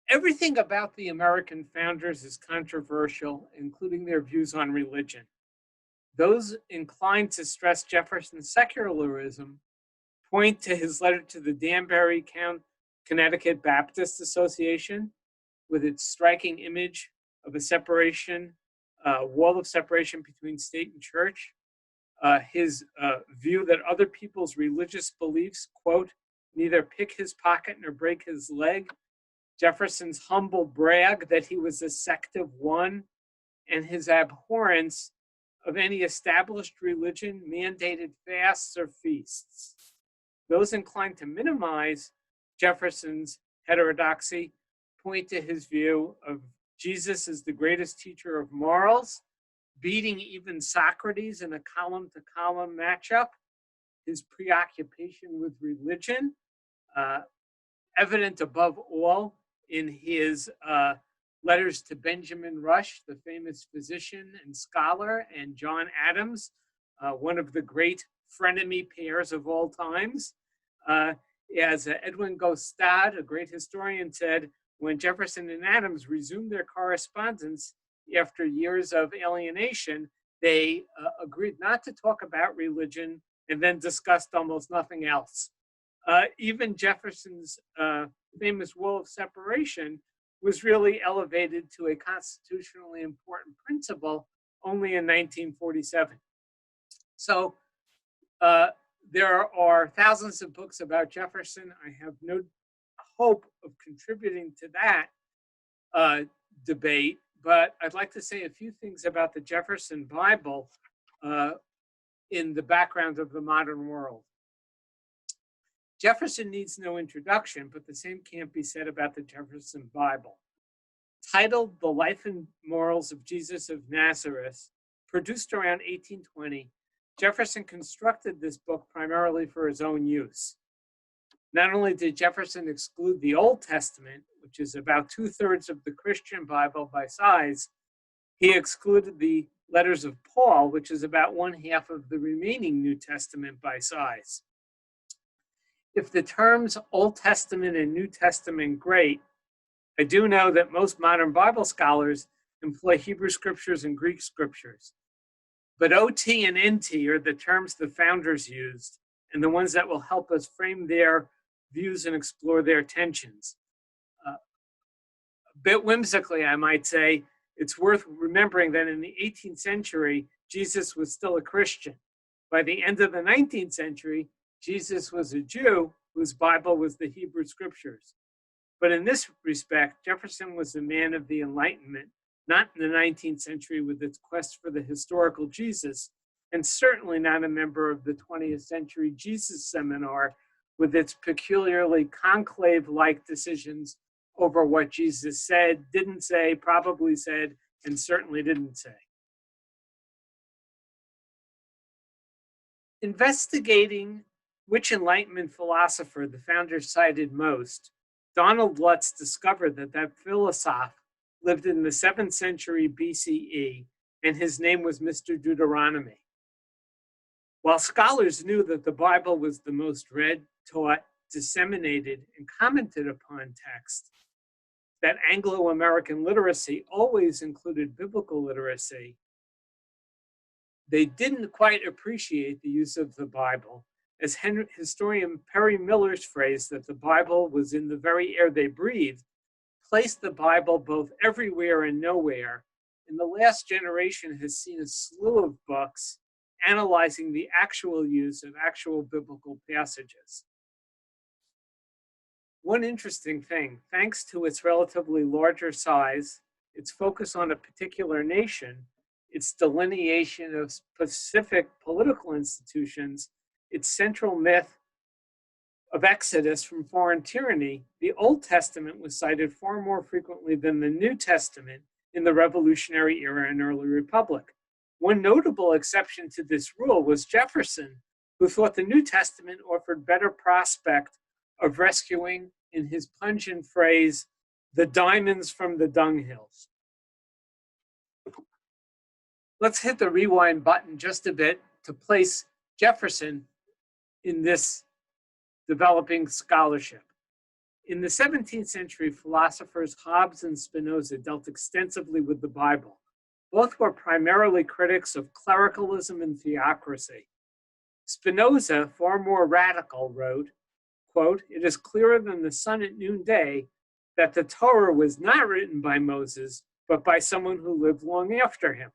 Everything about the American founders is controversial, including their views on religion. Those inclined to stress Jefferson's secularism point to his letter to the Danbury Connecticut Baptist Association, with its striking image of a separation, wall of separation between state and church. His view that other people's religious beliefs, quote, neither pick his pocket nor break his leg. Jefferson's humble brag that he was a sect of one, and his abhorrence of any established religion mandated fasts or feasts. Those inclined to minimize Jefferson's heterodoxy point to his view of Jesus as the greatest teacher of morals, beating even Socrates in a column-to-column matchup, his preoccupation with religion, evident above all in his letters to Benjamin Rush, the famous physician and scholar, and John Adams, one of the great frenemy pairs of all times. As Edwin Gostad, a great historian, said, when Jefferson and Adams resumed their correspondence after years of alienation, they agreed not to talk about religion and then discussed almost nothing else. Even Jefferson's famous wall of separation was really elevated to a constitutionally important principle only in 1947. So there are thousands of books about Jefferson. I have no hope of contributing to that debate, but I'd like to say a few things about the Jefferson Bible in the background of the modern world. Jefferson needs no introduction, but the same can't be said about the Jefferson Bible. Titled The Life and Morals of Jesus of Nazareth, produced around 1820, Jefferson constructed this book primarily for his own use. Not only did Jefferson exclude the Old Testament, which is about 2/3 of the Christian Bible by size, he excluded the letters of Paul, which is about 1/2 of the remaining New Testament by size. If the terms Old Testament and New Testament great, I do know that most modern Bible scholars employ Hebrew scriptures and Greek scriptures. But OT and NT are the terms the founders used and the ones that will help us frame their views and explore their tensions. A bit whimsically, I might say, it's worth remembering that in the 18th century, Jesus was still a Christian. By the end of the 19th century, Jesus was a Jew whose Bible was the Hebrew scriptures. But in this respect, Jefferson was a man of the Enlightenment, not in the 19th century with its quest for the historical Jesus, and certainly not a member of the 20th century Jesus seminar with its peculiarly conclave-like decisions over what Jesus said, didn't say, probably said, and certainly didn't say. Investigating which Enlightenment philosopher the founders cited most, Donald Lutz discovered that philosopher lived in the 7th century BCE, and his name was Mr. Deuteronomy. While scholars knew that the Bible was the most read, taught, disseminated, and commented upon text, that Anglo-American literacy always included biblical literacy, they didn't quite appreciate the use of the Bible, as historian Perry Miller's phrase that the Bible was in the very air they breathed, placed the Bible both everywhere and nowhere, and the last generation has seen a slew of books analyzing the actual use of actual biblical passages. One interesting thing, thanks to its relatively larger size, its focus on a particular nation, its delineation of specific political institutions, its central myth of exodus from foreign tyranny, the Old Testament was cited far more frequently than the New Testament in the Revolutionary era and early Republic. One notable exception to this rule was Jefferson, who thought the New Testament offered better prospect of rescuing, in his pungent phrase, the diamonds from the dunghills. Let's hit the rewind button just a bit to place Jefferson in this developing scholarship. In the 17th century, philosophers Hobbes and Spinoza dealt extensively with the Bible. Both were primarily critics of clericalism and theocracy. Spinoza, far more radical, wrote, quote, "It is clearer than the sun at noonday that the Torah was not written by Moses, but by someone who lived long after him."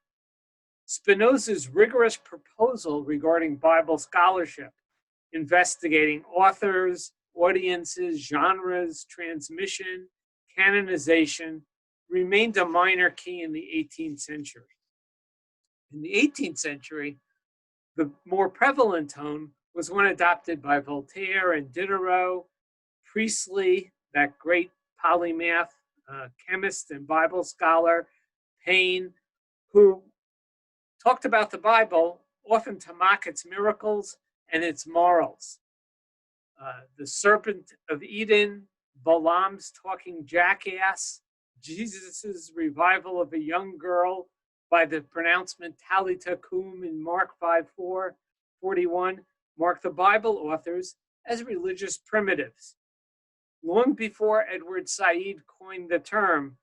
Spinoza's rigorous proposal regarding Bible scholarship, investigating authors, audiences, genres, transmission, canonization, remained a minor key in the 18th century. In the 18th century, the more prevalent tone was one adopted by Voltaire and Diderot, Priestley, that great polymath, chemist and Bible scholar, Paine, who talked about the Bible often to mock its miracles and its morals. The serpent of Eden, Balaam's talking jackass, Jesus's revival of a young girl by the pronouncement Talitha Kum in Mark 5:41 mark the Bible authors as religious primitives. Long before Edward Said coined the term,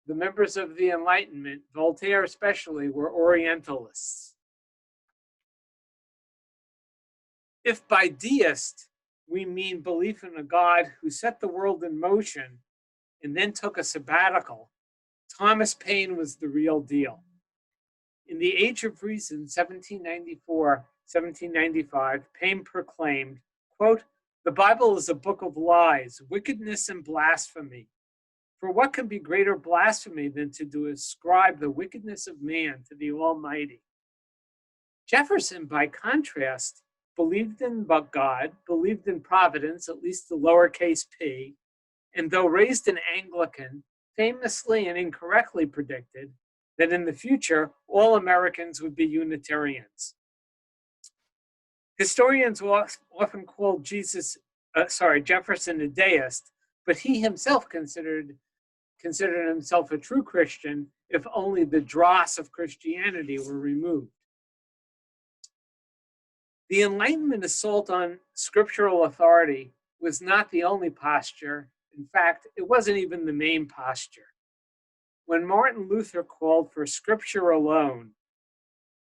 the members of the Enlightenment, Voltaire especially, were Orientalists. If by deist we mean belief in a God who set the world in motion and then took a sabbatical, Thomas Paine was the real deal. In the Age of Reason, 1794-1795, Paine proclaimed, quote, "The Bible is a book of lies, wickedness, and blasphemy. For what can be greater blasphemy than to ascribe the wickedness of man to the Almighty?" Jefferson, by contrast, believed in God, believed in providence, at least the lowercase p, and though raised an Anglican, famously and incorrectly predicted that in the future, all Americans would be Unitarians. Historians often called Jefferson a deist, but he himself considered himself a true Christian if only the dross of Christianity were removed. The Enlightenment assault on scriptural authority was not the only posture. In fact, it wasn't even the main posture. When Martin Luther called for scripture alone,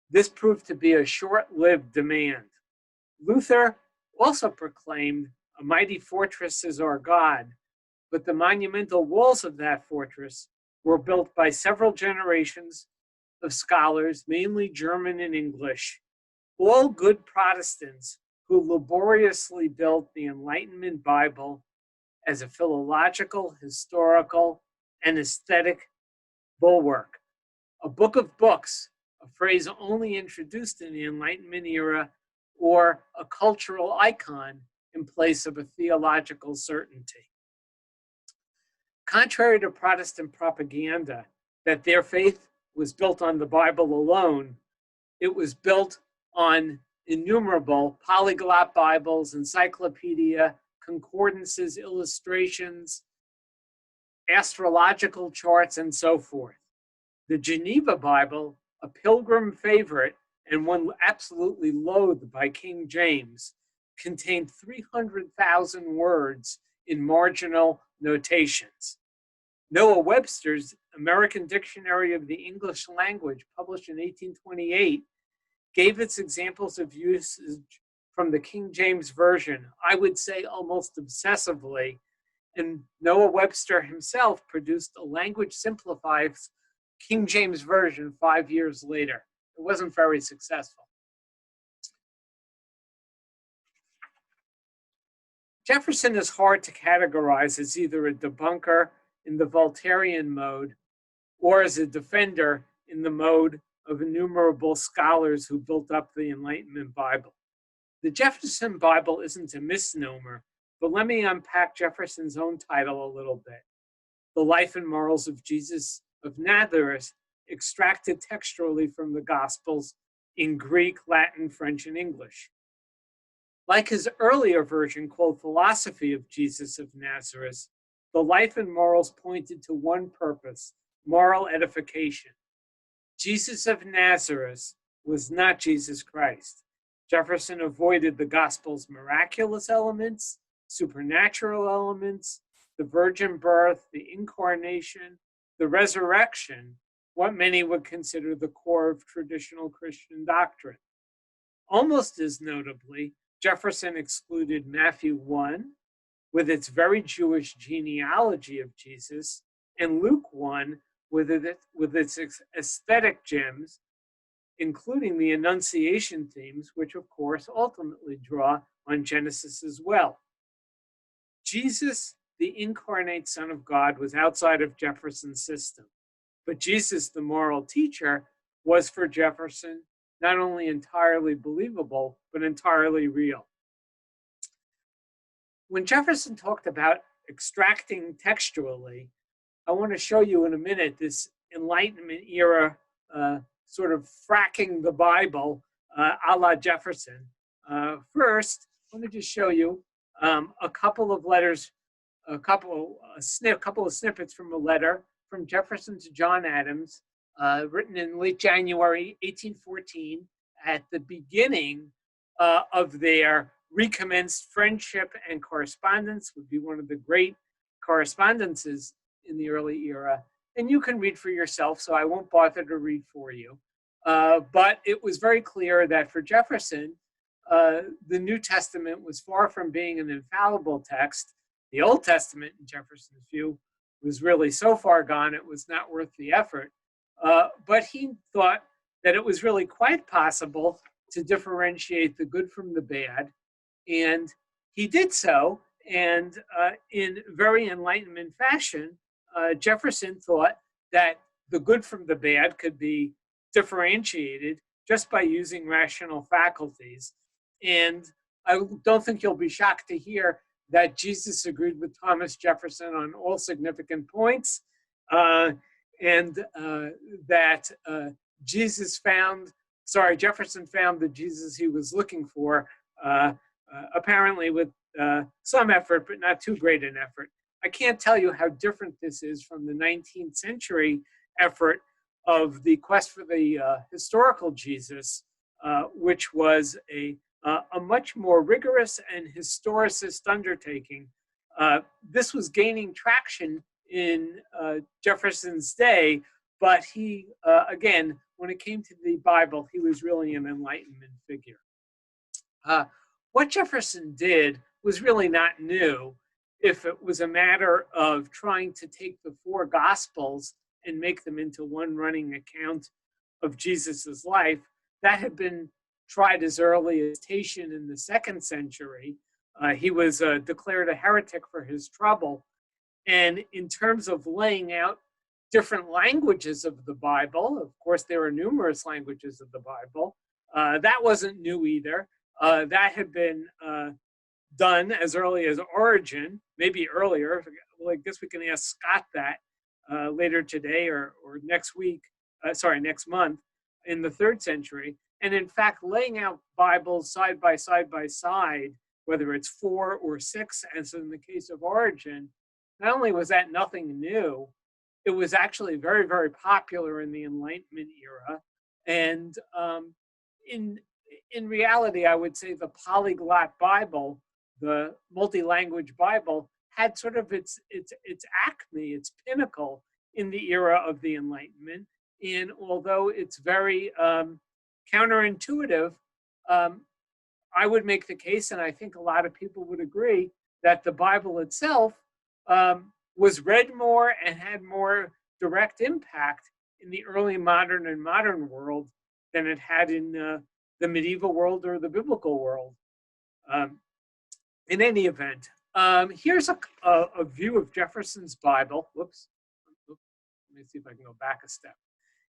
this proved to be a short-lived demand. Luther also proclaimed, "A mighty fortress is our God," but the monumental walls of that fortress were built by several generations of scholars, mainly German and English, all good Protestants who laboriously built the Enlightenment Bible as a philological, historical, and aesthetic bulwark. A book of books, a phrase only introduced in the Enlightenment era, or a cultural icon in place of a theological certainty. Contrary to Protestant propaganda that their faith was built on the Bible alone, it was built on innumerable polyglot Bibles, encyclopedia, concordances, illustrations, astrological charts, and so forth. The Geneva Bible, a pilgrim favorite and one absolutely loathed by King James, contained 300,000 words in marginal notations. Noah Webster's American Dictionary of the English Language, published in 1828, gave its examples of usage from the King James Version, I would say almost obsessively, and Noah Webster himself produced a language simplified King James Version 5 years later. It wasn't very successful. Jefferson is hard to categorize as either a debunker in the Voltairean mode or as a defender in the mode of innumerable scholars who built up the Enlightenment Bible. The Jefferson Bible isn't a misnomer, but let me unpack Jefferson's own title a little bit. The Life and Morals of Jesus of Nazareth, extracted textually from the Gospels in Greek, Latin, French, and English. Like his earlier version called Philosophy of Jesus of Nazareth, the life and morals pointed to one purpose, moral edification. Jesus of Nazareth was not Jesus Christ. Jefferson avoided the Gospel's miraculous elements, supernatural elements, the virgin birth, the incarnation, the resurrection, what many would consider the core of traditional Christian doctrine. Almost as notably, Jefferson excluded Matthew 1, with its very Jewish genealogy of Jesus, and Luke 1, with its aesthetic gems, including the Annunciation themes, which of course ultimately draw on Genesis as well. Jesus, the incarnate Son of God, was outside of Jefferson's system, but Jesus, the moral teacher, was for Jefferson not only entirely believable, but entirely real. When Jefferson talked about extracting textually, I want to show you in a minute this Enlightenment era sort of fracking the Bible a la Jefferson. First, let me just show you a couple of letters, a couple of snippets from a letter from Jefferson to John Adams, written in late January 1814, at the beginning of their recommenced friendship and correspondence. Would be one of the great correspondences in the early era. And you can read for yourself, so I won't bother to read for you. But it was very clear that for Jefferson, the New Testament was far from being an infallible text. The Old Testament, in Jefferson's view, was really so far gone it was not worth the effort. But he thought that it was really quite possible to differentiate the good from the bad. And he did so, and in very Enlightenment fashion, Jefferson thought that the good from the bad could be differentiated just by using rational faculties. And I don't think you'll be shocked to hear that Jesus agreed with Thomas Jefferson on all significant points, and that Jefferson found the Jesus he was looking for, apparently with some effort, but not too great an effort. I can't tell you how different this is from the 19th century effort of the quest for the historical Jesus, which was a much more rigorous and historicist undertaking. This was gaining traction in Jefferson's day, but he, again, when it came to the Bible, he was really an Enlightenment figure. What Jefferson did was really not new. If it was a matter of trying to take the four Gospels and make them into one running account of Jesus's life, that had been tried as early as Tatian in the 2nd century. He was declared a heretic for his trouble. And in terms of laying out different languages of the Bible, of course, there are numerous languages of the Bible. That wasn't new either. That had been done as early as Origen, maybe earlier. Well, I guess we can ask Scott that later today or next month in the 3rd century. And in fact, laying out Bibles side by side, whether it's 4 or 6, as in the case of Origen, not only was that nothing new, it was actually very, very popular in the Enlightenment era. And in reality, I would say the polyglot Bible, the multi-language Bible, had sort of its acme, its pinnacle in the era of the Enlightenment. And although it's very counterintuitive, I would make the case, and I think a lot of people would agree, that the Bible itself was read more and had more direct impact in the early modern and modern world than it had in the medieval world or the biblical world. In any event, here's a view of Jefferson's Bible. Whoops. Let me see if I can go back a step.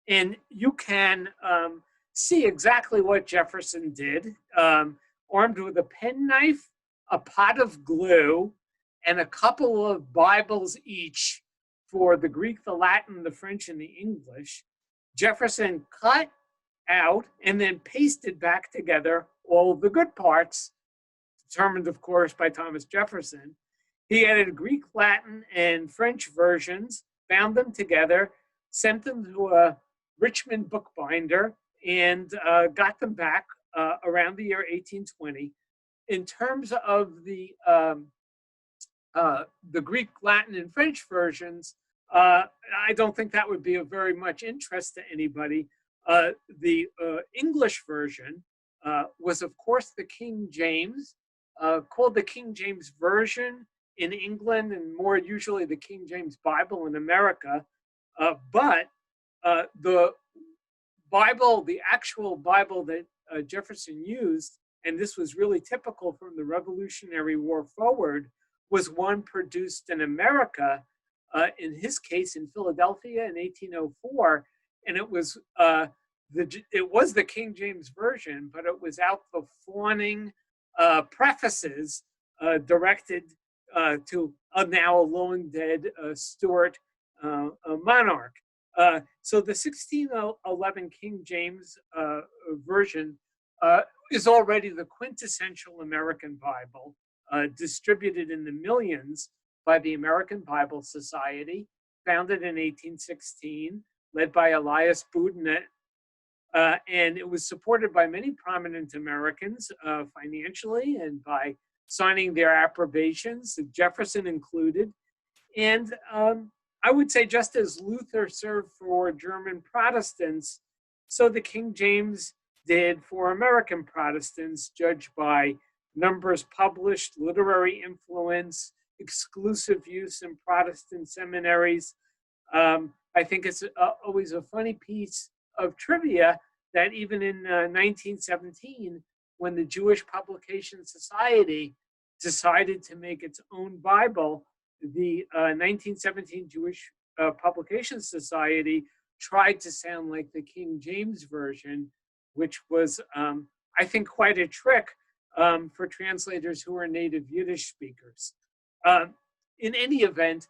And you can see exactly what Jefferson did, armed with a penknife, a pot of glue, and a couple of Bibles each for the Greek, the Latin, the French, and the English. Jefferson cut out and then pasted back together all the good parts, determined, of course, by Thomas Jefferson. He added Greek, Latin, and French versions, bound them together, sent them to a Richmond bookbinder, and got them back around the year 1820. In terms of the the Greek, Latin, and French versions, I don't think that would be of very much interest to anybody. The English version was, of course, the King James, called the King James Version in England, and more usually the King James Bible in America. But the Bible, the actual Bible that Jefferson used, and this was really typical from the Revolutionary War forward, was one produced in America, in his case in Philadelphia in 1804, and it was the King James Version, but it was out the fawning prefaces directed to a now long dead Stuart monarch. So the 1611 King James Version is already the quintessential American Bible, distributed in the millions by the American Bible Society, founded in 1816, led by Elias Boudinot, and it was supported by many prominent Americans financially and by signing their approbations, Jefferson included. And I would say, just as Luther served for German Protestants, so the King James did for American Protestants, judged by numbers published, literary influence, exclusive use in Protestant seminaries. I think it's always a funny piece of trivia that even in 1917, when the Jewish Publication Society decided to make its own Bible, the 1917 Jewish Publication Society tried to sound like the King James Version, which was, I think, quite a trick for translators who are native Yiddish speakers. In any event,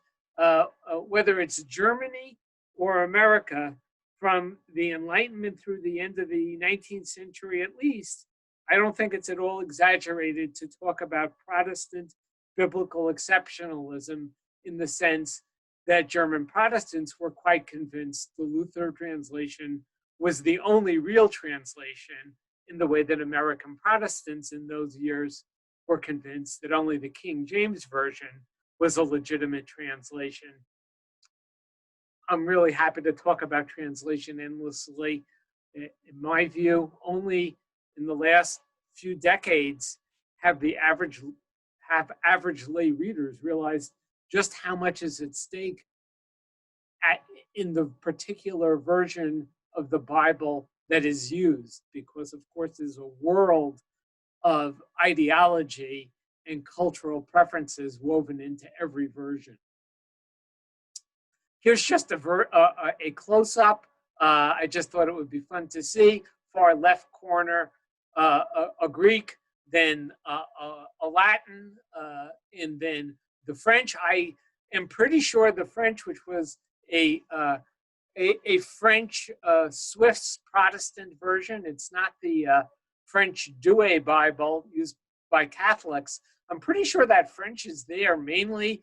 whether it's Germany or America, from the Enlightenment through the end of the 19th century at least, I don't think it's at all exaggerated to talk about Protestant biblical exceptionalism, in the sense that German Protestants were quite convinced the Luther translation was the only real translation, in the way that American Protestants in those years were convinced that only the King James Version was a legitimate translation. I'm really happy to talk about translation endlessly. In my view, only in the last few decades have average lay readers realized just how much is at stake in the particular version of the Bible that is used, because of course there's a world of ideology and cultural preferences woven into every version. Here's just a close-up. I just thought it would be fun to see. Far left corner, a Greek, then a Latin, and then the French. I am pretty sure the French, which was a French Swift's Protestant version. It's not the French Douay Bible used by Catholics. I'm pretty sure that French is there mainly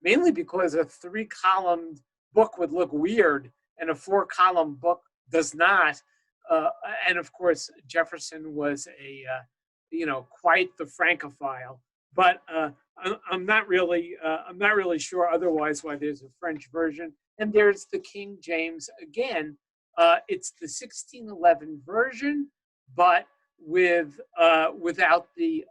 because a 3-column book would look weird and a 4-column book does not. And of course, Jefferson was quite the Francophile. But I'm not really sure otherwise why there's a French version. And there's the King James again. It's the 1611 version, but without the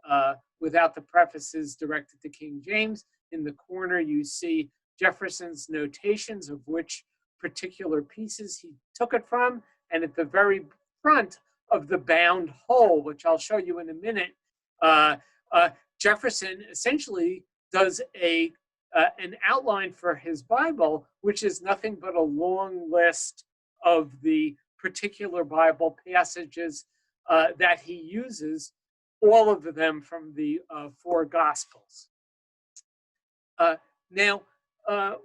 prefaces directed to King James. In the corner, you see Jefferson's notations of which particular pieces he took it from, and at the very front of the bound whole, which I'll show you in a minute, Jefferson essentially does an outline for his Bible, which is nothing but a long list of the particular Bible passages that he uses, all of them from the 4 Gospels. Now,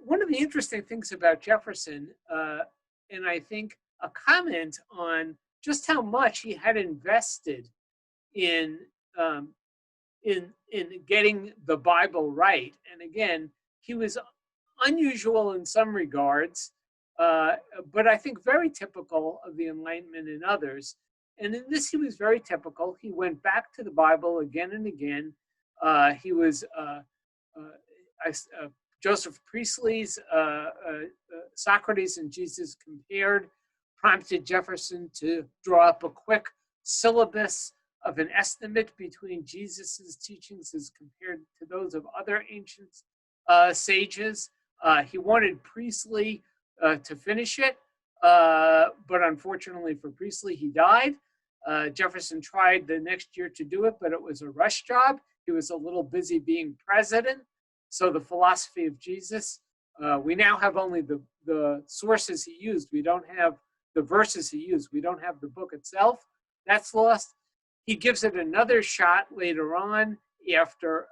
one of the interesting things about Jefferson, and I think a comment on just how much he had invested in getting the Bible right. And again, he was unusual in some regards, but I think very typical of the Enlightenment in others. And in this, he was very typical. He went back to the Bible again and again. Joseph Priestley's Socrates and Jesus Compared prompted Jefferson to draw up a quick syllabus of an estimate between Jesus's teachings as compared to those of other ancient sages. He wanted Priestley to finish it, but unfortunately for Priestley, he died. Jefferson tried the next year to do it, but it was a rush job. He was a little busy being president. So the philosophy of Jesus, we now have only the sources he used. We don't have the verses he used. We don't have the book itself. That's lost. He gives it another shot later on after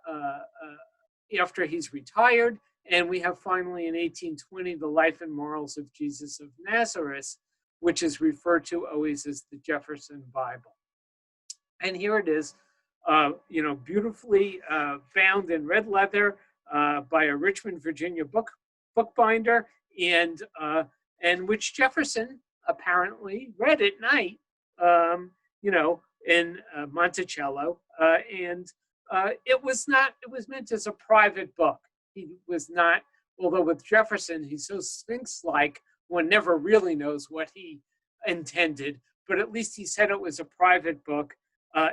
he's retired. And we have finally in 1820, The Life and Morals of Jesus of Nazareth, which is referred to always as the Jefferson Bible. And here it is, beautifully bound in red leather by a Richmond, Virginia bookbinder, and which Jefferson apparently read at night, in Monticello. It was meant as a private book. He was not, although with Jefferson, he's so Sphinx-like, one never really knows what he intended, but at least he said it was a private book.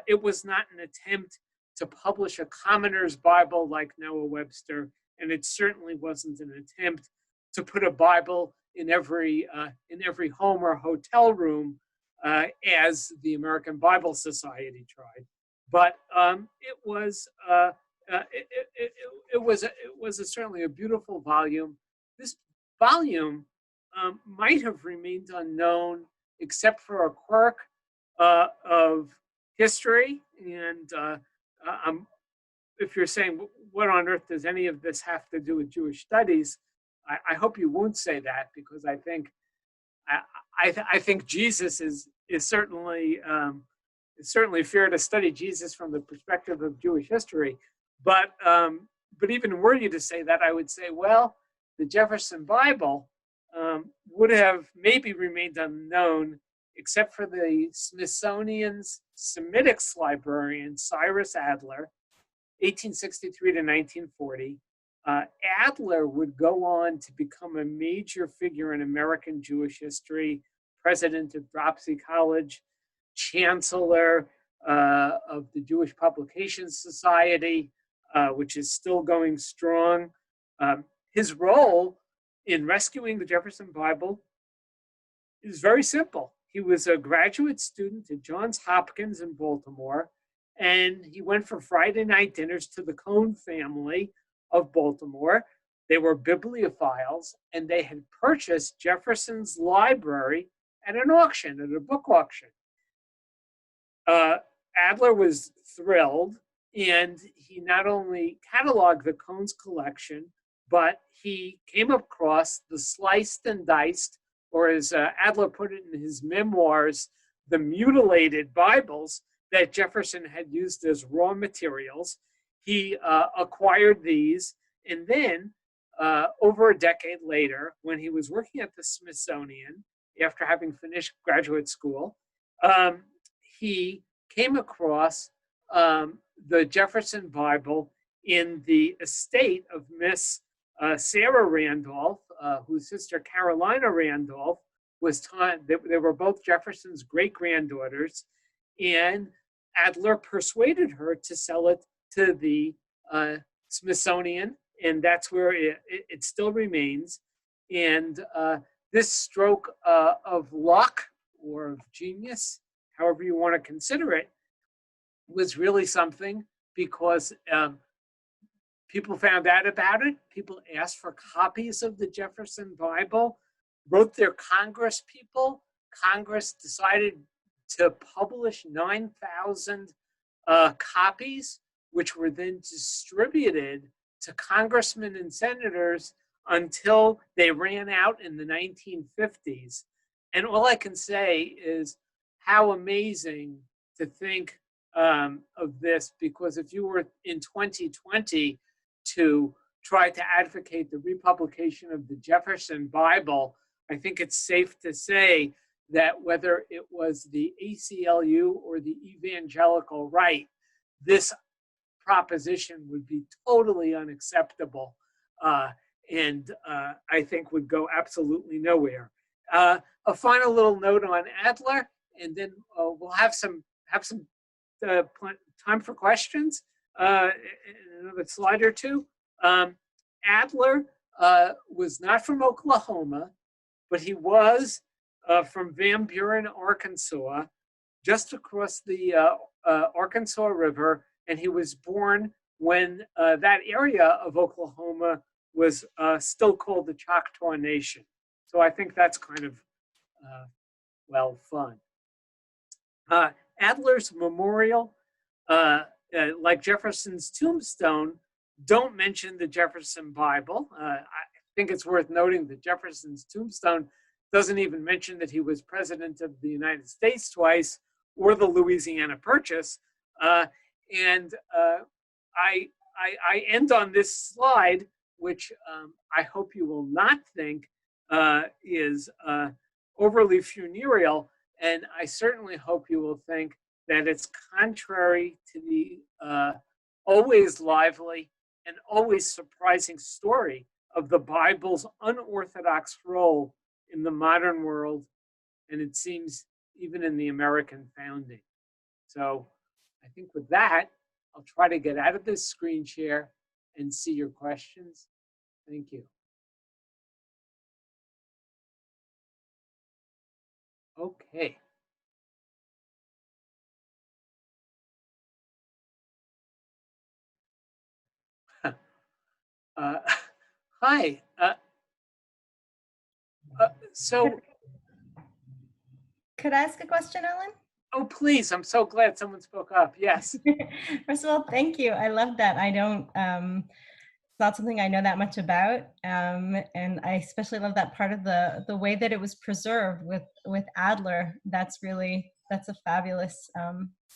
It was not an attempt to publish a commoner's Bible like Noah Webster, and it certainly wasn't an attempt to put a Bible in every home or hotel room, as the American Bible Society tried. But it was certainly a beautiful volume. This volume might have remained unknown except for a quirk of history. And if you're saying, what on earth does any of this have to do with Jewish studies? I hope you won't say that, because I think Jesus is certainly it's certainly fair to study Jesus from the perspective of Jewish history. But even were you to say that, I would say, well, the Jefferson Bible would have maybe remained unknown except for the Smithsonian's Semitics librarian, Cyrus Adler, 1863 to 1940. Adler would go on to become a major figure in American Jewish history, president of Dropsy College, chancellor of the Jewish Publications Society, which is still going strong. His role in rescuing the Jefferson Bible is very simple. He was a graduate student at Johns Hopkins in Baltimore, and he went for Friday night dinners to the Cohn family of Baltimore. They were bibliophiles, and they had purchased Jefferson's library at an auction, at a book auction. Adler was thrilled, and he not only cataloged the Cohn's collection, but he came across the sliced and diced, or as Adler put it in his memoirs, the mutilated Bibles that Jefferson had used as raw materials. He acquired these, and then over a decade later, when he was working at the Smithsonian, after having finished graduate school, he came across the Jefferson Bible in the estate of Miss Sarah Randolph, whose sister Carolina Randolph was taught. They were both Jefferson's great-granddaughters, and Adler persuaded her to sell it to the Smithsonian, and that's where it still remains. And this stroke of luck or of genius, however you want to consider it, was really something, because people found out about it. People asked for copies of the Jefferson Bible, wrote their Congress people. Congress decided to publish 9,000 copies, which were then distributed to congressmen and senators until they ran out in the 1950s. And all I can say is how amazing to think of this, because if you were in 2020 to try to advocate the republication of the Jefferson Bible, I think it's safe to say that whether it was the ACLU or the evangelical right, this proposition would be totally unacceptable. and I think would go absolutely nowhere. A final little note on Adler, and then we'll have some time for questions. Another slide or two. Adler was not from Oklahoma, but he was from Van Buren, Arkansas, just across the Arkansas River, and he was born when that area of Oklahoma was still called the Choctaw Nation. So I think that's kind of, well, fun. Adler's memorial, like Jefferson's tombstone, don't mention the Jefferson Bible. I think it's worth noting that Jefferson's tombstone doesn't even mention that he was president of the United States twice or the Louisiana Purchase. And I end on this slide, which I hope you will not think is overly funereal. And I certainly hope you will think that it's contrary to the always lively and always surprising story of the Bible's unorthodox role in the modern world, and it seems even in the American founding. So I think with that, I'll try to get out of this screen share and see your questions. Thank you. Okay. Hi. So. Could I ask a question, Ellen? Oh, please. I'm so glad someone spoke up. Yes. First of all, thank you. I love that. I don't, it's not something I know that much about. And I especially love that part of the way that it was preserved with Adler. That's a fabulous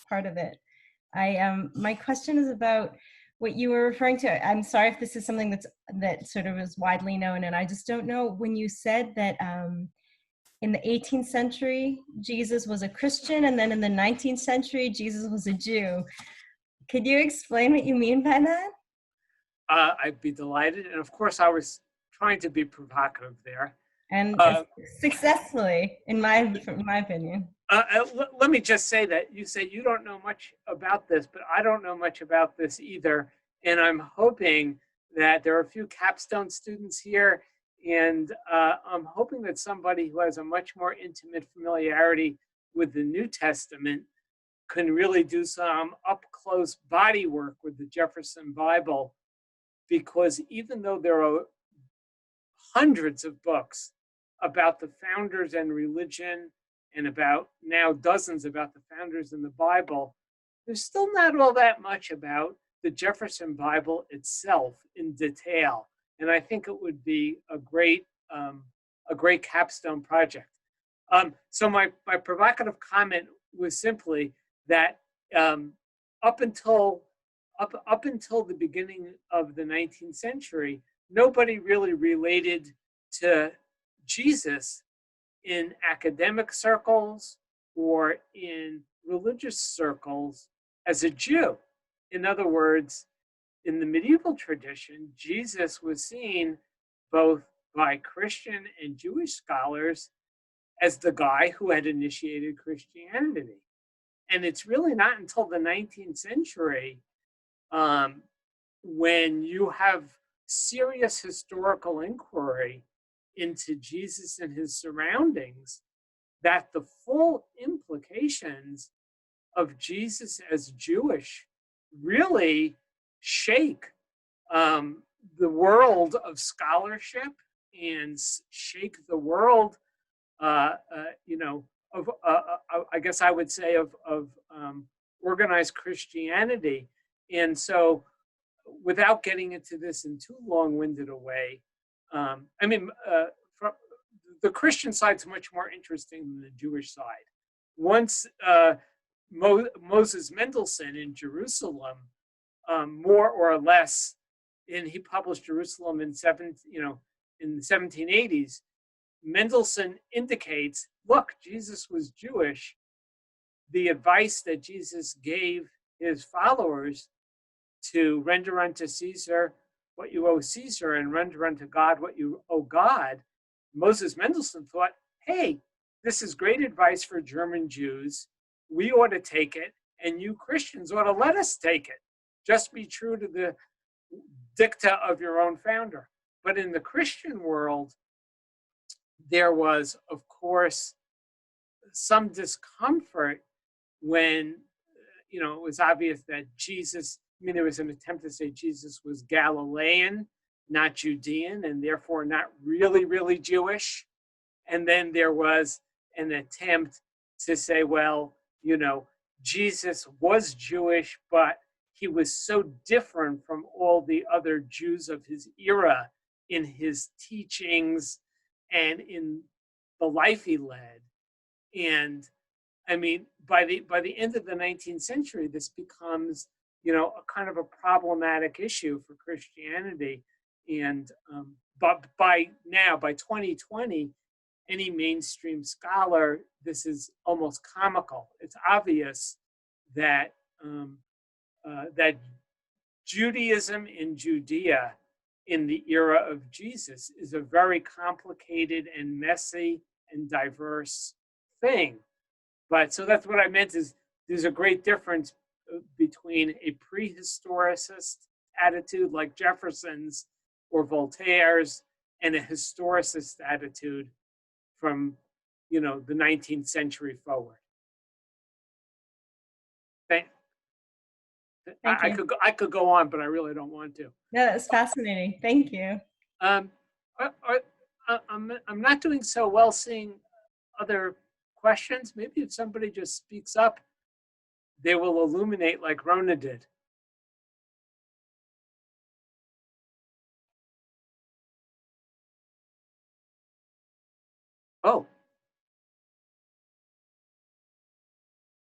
part of it. My question is about what you were referring to. I'm sorry if this is something that sort of is widely known, and I just don't know. When you said that in the 18th century, Jesus was a Christian, and then in the 19th century, Jesus was a Jew. Could you explain what you mean by that? I'd be delighted. And of course, I was trying to be provocative there. And successfully, in my opinion. Let me just say that you say you don't know much about this, but I don't know much about this either. And I'm hoping that there are a few capstone students here, and I'm hoping that somebody who has a much more intimate familiarity with the New Testament can really do some up-close body work with the Jefferson Bible, because even though there are hundreds of books about the founders and religion, and about now dozens about the founders in the Bible, there's still not all that much about the Jefferson Bible itself in detail. And I think it would be a great capstone project. So my provocative comment was simply that up until the beginning of the 19th century, nobody really related to Jesus in academic circles or in religious circles as a Jew. In other words, in the medieval tradition, Jesus was seen both by Christian and Jewish scholars as the guy who had initiated Christianity. And it's really not until the 19th century when you have serious historical inquiry into Jesus and his surroundings that the full implications of Jesus as Jewish really shake the world of scholarship and shake the world, you know, of I guess I would say of organized Christianity. And so, without getting into this in too long-winded a way, I mean, the Christian side's much more interesting than the Jewish side. Once Moses Mendelssohn in Jerusalem, more or less, and he published Jerusalem in the 1780s, Mendelssohn indicates, look, Jesus was Jewish. The advice that Jesus gave his followers to render unto Caesar what you owe Caesar and render unto God what you owe God, Moses Mendelssohn thought, hey, this is great advice for German Jews. We ought to take it, and you Christians ought to let us take it. Just be true to the dicta of your own founder. But in the Christian world, there was, of course, some discomfort when, you know, it was obvious that Jesus, I mean, there was an attempt to say Jesus was Galilean, not Judean, and therefore not really, really Jewish. And then there was an attempt to say, well, you know, Jesus was Jewish, but he was so different from all the other Jews of his era in his teachings and in the life he led. And I mean, by the end of the 19th century, this becomes, you know, a kind of a problematic issue for Christianity. And but by 2020, any mainstream scholar, this is almost comical. It's obvious that that Judaism in Judea in the era of Jesus is a very complicated and messy and diverse thing. But so that's what I meant is there's a great difference between a prehistoricist attitude like Jefferson's or Voltaire's and a historicist attitude from, you know, the 19th century forward. I could go on, but I really don't want to. No, that's fascinating. Thank you. I'm not doing so well seeing other questions. Maybe if somebody just speaks up, they will illuminate like Rona did. Oh,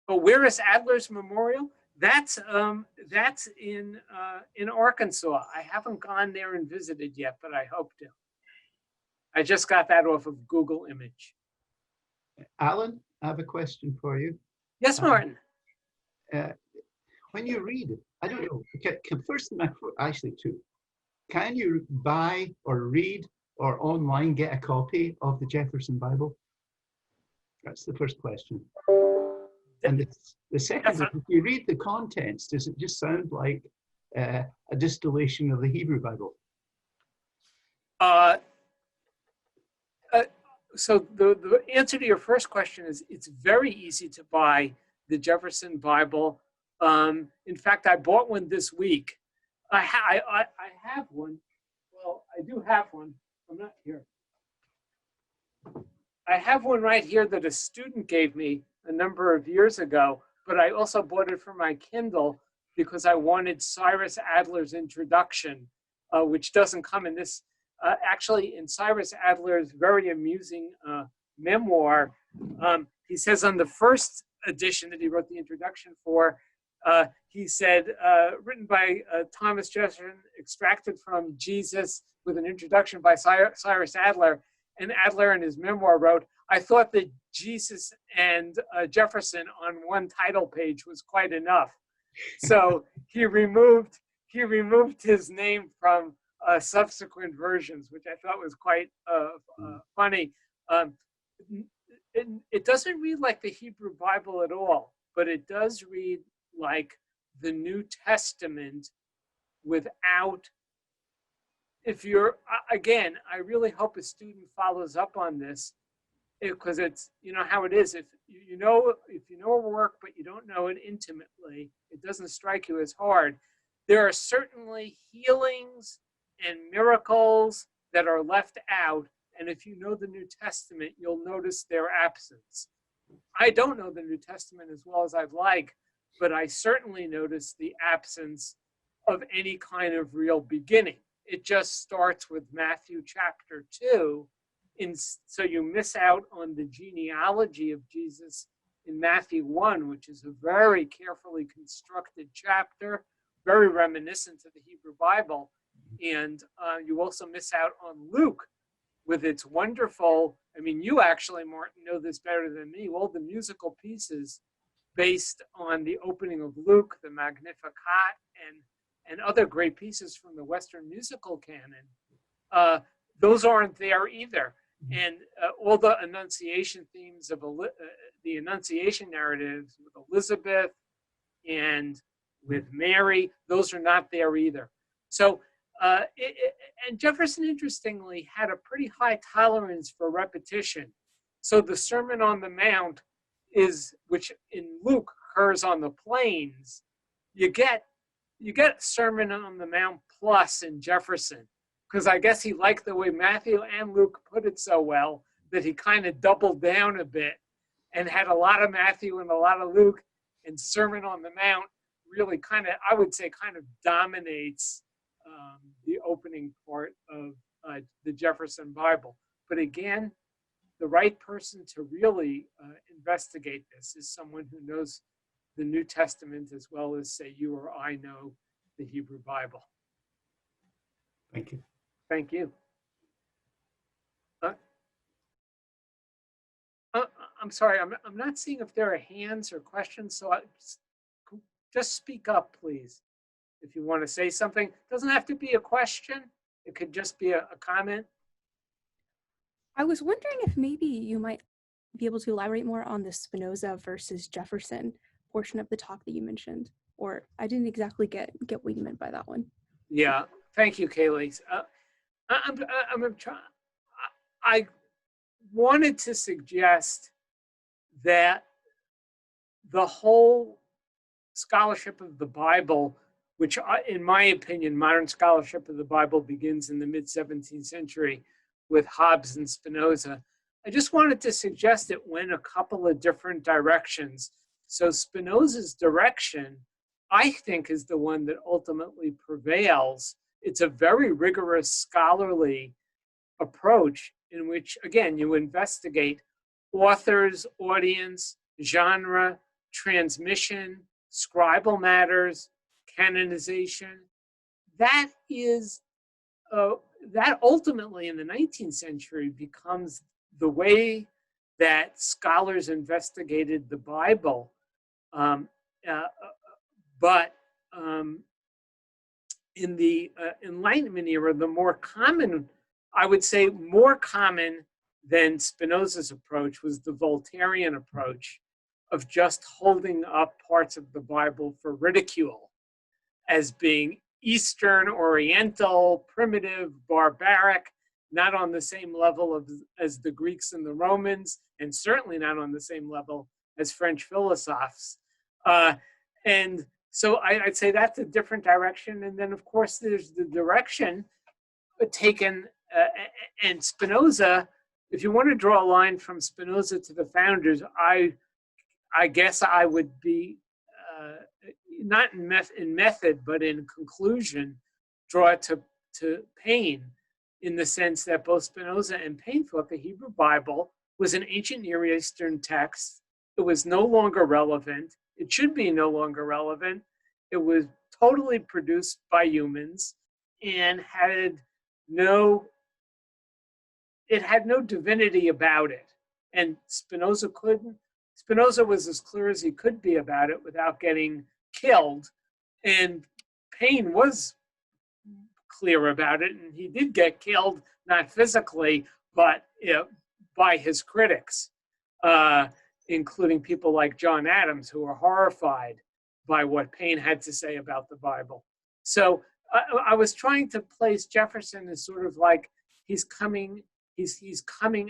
where is Adler's memorial? That's in Arkansas. I haven't gone there and visited yet, but I hope to. I just got that off of Google Image. Alan, I have a question for you. Yes, Martin. When you read it, I don't know. First, actually two. Can you buy or read or online get a copy of the Jefferson Bible? That's the first question. And the second is, if you read the contents, does it just sound like a distillation of the Hebrew Bible? So the answer to your first question is it's very easy to buy the Jefferson Bible. In fact, I bought one this week. I have one. Well, I do have one. I'm not here. I have one right here that a student gave me a number of years ago, but I also bought it for my Kindle because I wanted Cyrus Adler's introduction, which doesn't come in this. Actually, in Cyrus Adler's very amusing memoir, he says on the first edition that he wrote the introduction for, he said, written by Thomas Jefferson, extracted from Jesus with an introduction by Cyrus Adler. And Adler in his memoir wrote, I thought that Jesus and Jefferson on one title page was quite enough. So he removed his name from subsequent versions, which I thought was quite funny. It doesn't read like the Hebrew Bible at all, but it does read like the New Testament without, if you're, again, I really hope a student follows up on this, because it's, you know how it is, if you know a work but you don't know it intimately, it doesn't strike you as hard. There are certainly healings and miracles that are left out, and if you know the New Testament, you'll notice their absence. I don't know the New Testament as well as I'd like, but I certainly notice the absence of any kind of real beginning. It just starts with Matthew chapter 2, so you miss out on the genealogy of Jesus in Matthew 1, which is a very carefully constructed chapter, very reminiscent of the Hebrew Bible. And you also miss out on Luke with its wonderful, I mean, you actually, Martin, know this better than me, all the musical pieces based on the opening of Luke, the Magnificat, and other great pieces from the Western musical canon, those aren't there either. And all the Annunciation themes of the Annunciation narratives with Elizabeth and with Mary, those are not there either. So, and Jefferson, interestingly, had a pretty high tolerance for repetition. So the Sermon on the Mount which in Luke occurs on the plains, you get Sermon on the Mount plus in Jefferson, because I guess he liked the way Matthew and Luke put it so well that he kind of doubled down a bit and had a lot of Matthew and a lot of Luke, and Sermon on the Mount really kind of, I would say, kind of dominates the opening part of the Jefferson Bible. But again, the right person to really investigate this is someone who knows the New Testament as well as, say, you or I know the Hebrew Bible. Thank you. Thank you. I'm sorry, I'm not seeing if there are hands or questions, so just speak up, please, if you want to say something. It doesn't have to be a question. It could just be a comment. I was wondering if maybe you might be able to elaborate more on the Spinoza versus Jefferson portion of the talk that you mentioned, or I didn't exactly get what you meant by that one. Yeah, thank you, Kaylee. I wanted to suggest that the whole scholarship of the Bible, which in my opinion, modern scholarship of the Bible begins in the mid-17th century with Hobbes and Spinoza. I just wanted to suggest it went a couple of different directions. So Spinoza's direction, I think, is the one that ultimately prevails. It's a very rigorous scholarly approach in which, again, you investigate authors, audience, genre, transmission, scribal matters, canonization. That is, that ultimately in the 19th century becomes the way that scholars investigated the Bible. But in the Enlightenment era, the more common, I would say more common than Spinoza's approach, was the Voltairean approach of just holding up parts of the Bible for ridicule as being Eastern, Oriental, primitive, barbaric, not on the same level as the Greeks and the Romans, and certainly not on the same level as French philosophers. And so I'd say that's a different direction. And then, of course, there's the direction taken, and Spinoza, if you want to draw a line from Spinoza to the founders, I guess I would be, not in method, but in conclusion, draw it to Paine, in the sense that both Spinoza and Paine thought the Hebrew Bible was an ancient Near Eastern text. It was no longer relevant. It should be no longer relevant. It was totally produced by humans and had no divinity about it. And Spinoza was as clear as he could be about it without getting killed. And Paine was clear about it, and he did get killed, not physically, but by his critics, including people like John Adams, who were horrified by what Paine had to say about the Bible. So I was trying to place Jefferson as sort of like he's coming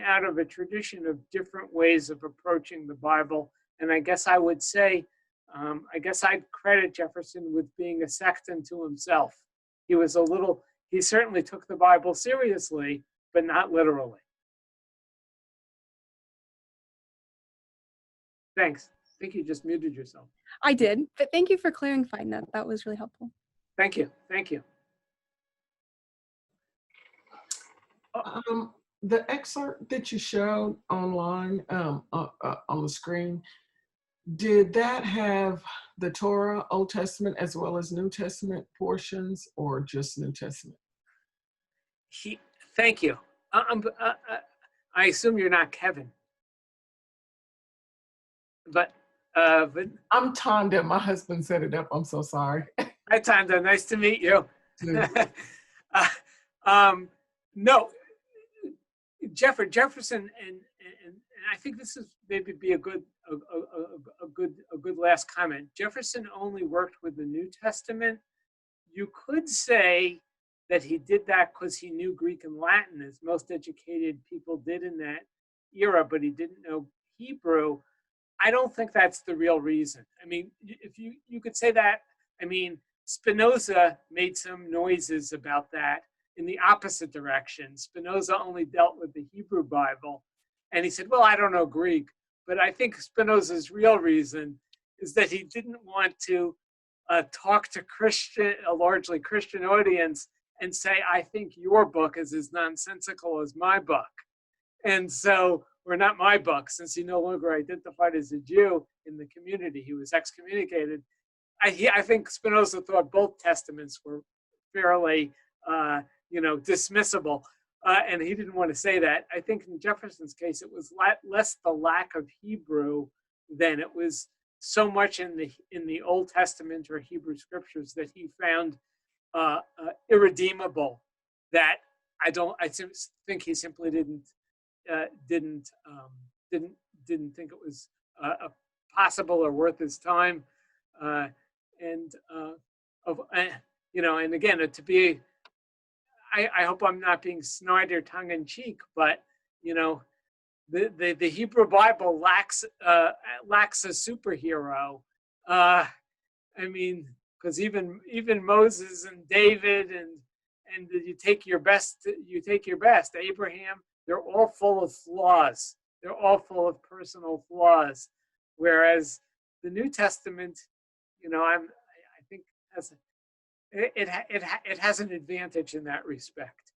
out of a tradition of different ways of approaching the Bible. And I guess I would say, I guess I'd credit Jefferson with being a sexton to himself. He certainly took the Bible seriously, but not literally. Thanks. I think you just muted yourself. I did, but thank you for clarifying that. That was really helpful. Thank you. Thank you. The excerpt that you showed online on the screen, did that have the Torah, Old Testament, as well as New Testament portions, or just New Testament? Thank you. I assume you're not Kevin. But I'm Tonda. My husband set it up. I'm so sorry. Hi, Tanda. Nice to meet you. too. No, Jefferson, and I think this is maybe be a good last comment. Jefferson only worked with the New Testament. You could say that he did that because he knew Greek and Latin, as most educated people did in that era, but he didn't know Hebrew. I don't think that's the real reason. I mean, if you could say that, I mean, Spinoza made some noises about that in the opposite direction. Spinoza only dealt with the Hebrew Bible, and he said, well, I don't know Greek. But I think Spinoza's real reason is that he didn't want to talk to a largely Christian audience and say, I think your book is as nonsensical as my book. And so, or not my book, since he no longer identified as a Jew in the community, he was excommunicated. I think Spinoza thought both testaments were fairly, dismissible, and he didn't want to say that. I think in Jefferson's case, it was less the lack of Hebrew than it was so much in the Old Testament or Hebrew scriptures that he found irredeemable that I think he simply didn't think it was possible or worth his time, and again, to be, I hope I'm not being snide or tongue in cheek, but the Hebrew Bible lacks a superhero. I mean, because even Moses and David and you take your best. Abraham, they're all full of flaws. They're all full of personal flaws. Whereas the New Testament, I think it has an advantage in that respect,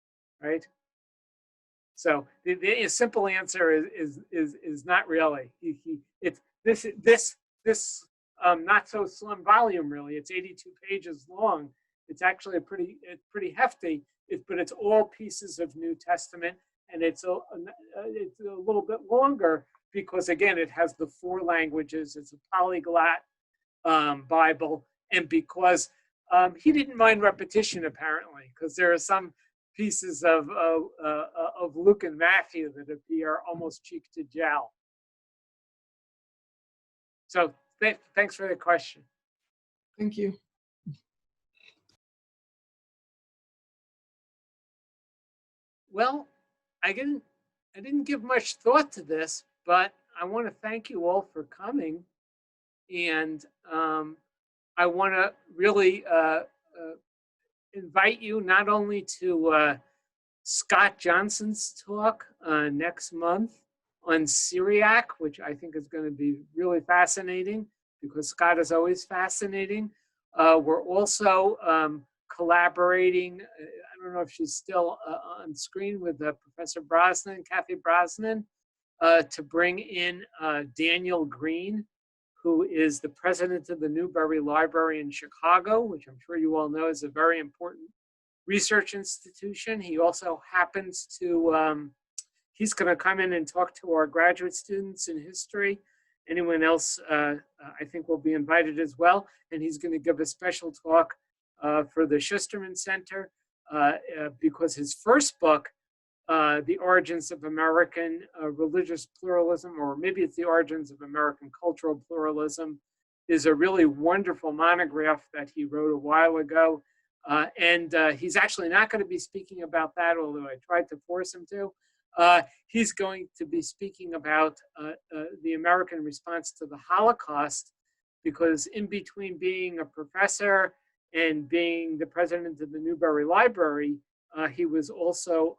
right? So the simple answer is not really. It's this not so slim volume really. It's 82 pages long. It's actually pretty hefty. But it's all pieces of New Testament, and it's a little bit longer because again it has the 4 languages. It's a polyglot Bible, and because he didn't mind repetition apparently, because there are some pieces of Luke and Matthew that appear almost cheek to jowl. So thanks for the question. Thank you. Well, I didn't give much thought to this, but I want to thank you all for coming, and I want to really invite you not only to Scott Johnson's talk next month on Syriac, which I think is going to be really fascinating because Scott is always fascinating. We're also collaborating. I don't know if she's still on screen with Professor Brosnan, Kathy Brosnan, to bring in Daniel Green, who is the president of the Newberry Library in Chicago, which I'm sure you all know is a very important research institution. He also happens to, he's going to come in and talk to our graduate students in history. Anyone else, I think, will be invited as well. And he's going to give a special talk for the Schusterman Center because his first book, The Origins of American Religious Pluralism, or maybe it's The Origins of American Cultural Pluralism, is a really wonderful monograph that he wrote a while ago. And he's actually not going to be speaking about that, although I tried to force him to. He's going to be speaking about the American response to the Holocaust, because in between being a professor and being the president of the Newberry Library, he was also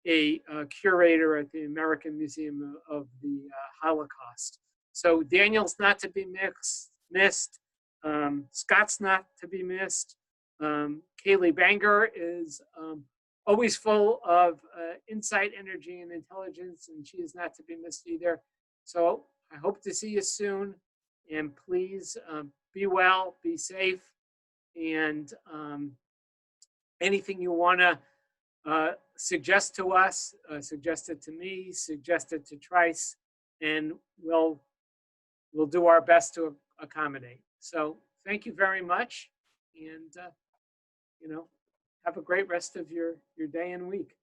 a curator at the American Museum of the Holocaust. So Daniel's not to be missed. Scott's not to be missed. Kaylee Banger is always full of insight, energy, and intelligence, and she is not to be missed either. So I hope to see you soon, and please be well, be safe, and anything you want to suggest to us, suggest it to me, suggest it to Trice, and we'll do our best to accommodate. So thank you very much, and, you know, have a great rest of your day and week.